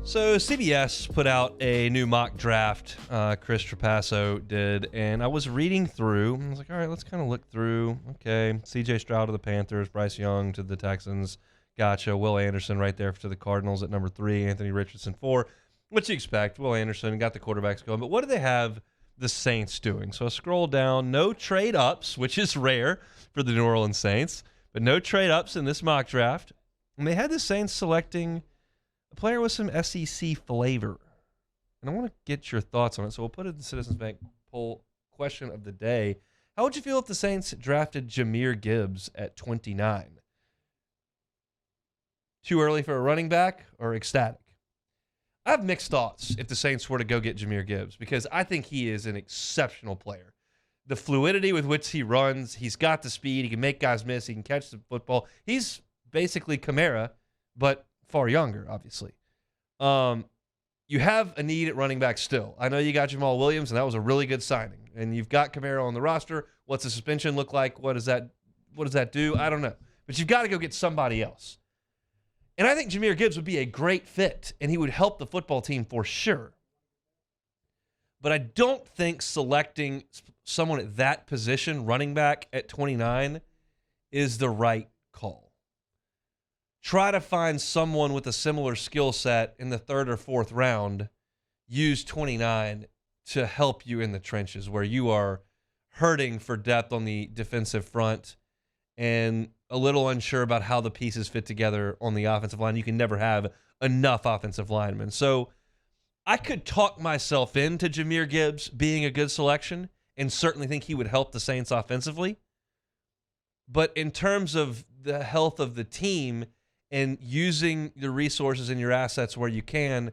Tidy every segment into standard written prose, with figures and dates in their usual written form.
So CBS put out a new mock draft, Chris Trapasso did, and I was reading through. I was like, all right, let's kind of look through. Okay, C.J. Stroud to the Panthers, Bryce Young to the Texans. Gotcha. Will Anderson right there to the Cardinals at number 3, Anthony Richardson 4. What you expect. Will Anderson got the quarterbacks going. But what do they have the Saints doing? So I scroll down. No trade-ups, which is rare for the New Orleans Saints, but no trade-ups in this mock draft. And they had the Saints selecting a player with some SEC flavor. And I want to get your thoughts on it. So we'll put it in the Citizens Bank poll question of the day. How would you feel if the Saints drafted Jahmyr Gibbs at 29? Too early for a running back or ecstatic? I have mixed thoughts if the Saints were to go get Jahmyr Gibbs because I think he is an exceptional player. The fluidity with which he runs, he's got the speed, he can make guys miss, he can catch the football. He's basically Kamara, but far younger, obviously. You have a need at running back still. I know you got Jamal Williams, and that was a really good signing. And you've got Kamara on the roster. What's the suspension look like? What does that do? I don't know. But you've got to go get somebody else. And I think Jahmyr Gibbs would be a great fit, and he would help the football team for sure. But I don't think selecting someone at that position, running back at 29, is the right call. Try to find someone with a similar skill set in the 3rd or 4th round. Use 29 to help you in the trenches where you are hurting for depth on the defensive front and a little unsure about how the pieces fit together on the offensive line. You can never have enough offensive linemen. So I could talk myself into Jahmyr Gibbs being a good selection and certainly think he would help the Saints offensively. But in terms of the health of the team and using the resources and your assets where you can,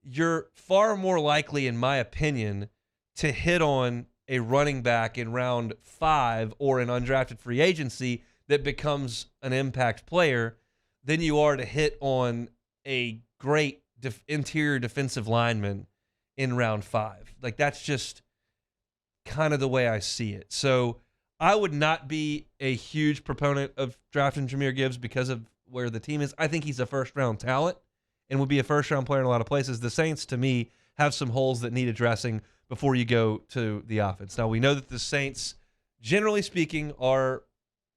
you're far more likely, in my opinion, to hit on a running back in round 5 or an undrafted free agency that becomes an impact player than you are to hit on a great interior defensive lineman in round 5. Like, that's just kind of the way I see it. So I would not be a huge proponent of drafting Jahmyr Gibbs because of where the team is. I think he's a first-round talent and would be a first-round player in a lot of places. The Saints, to me, have some holes that need addressing before you go to the offense. Now, we know that the Saints, generally speaking, are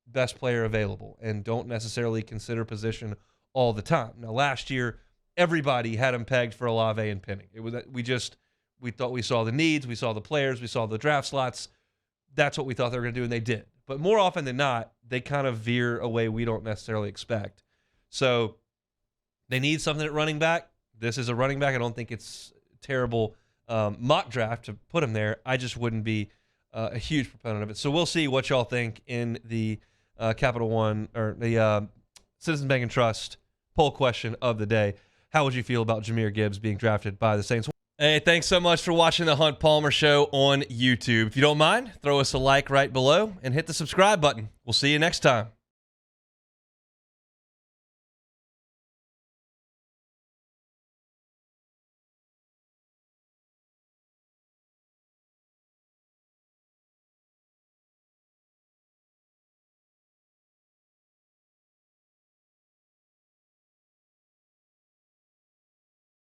best player available and don't necessarily consider position all the time. Now, last year, everybody had him pegged for Olave and Penning. It was we thought we saw the needs, we saw the players, we saw the draft slots. That's what we thought they were going to do, and they did. But more often than not, they kind of veer a way we don't necessarily expect. So they need something at running back. This is a running back. I don't think it's terrible mock draft to put him there. I just wouldn't be a huge proponent of it. So we'll see what y'all think in the Capital One or the Citizens Bank and Trust poll question of the day. How would you feel about Jahmyr Gibbs being drafted by the Saints? Hey, thanks so much for watching the Hunt Palmer Show on YouTube. If you don't mind, throw us a like right below and hit the subscribe button. We'll see you next time.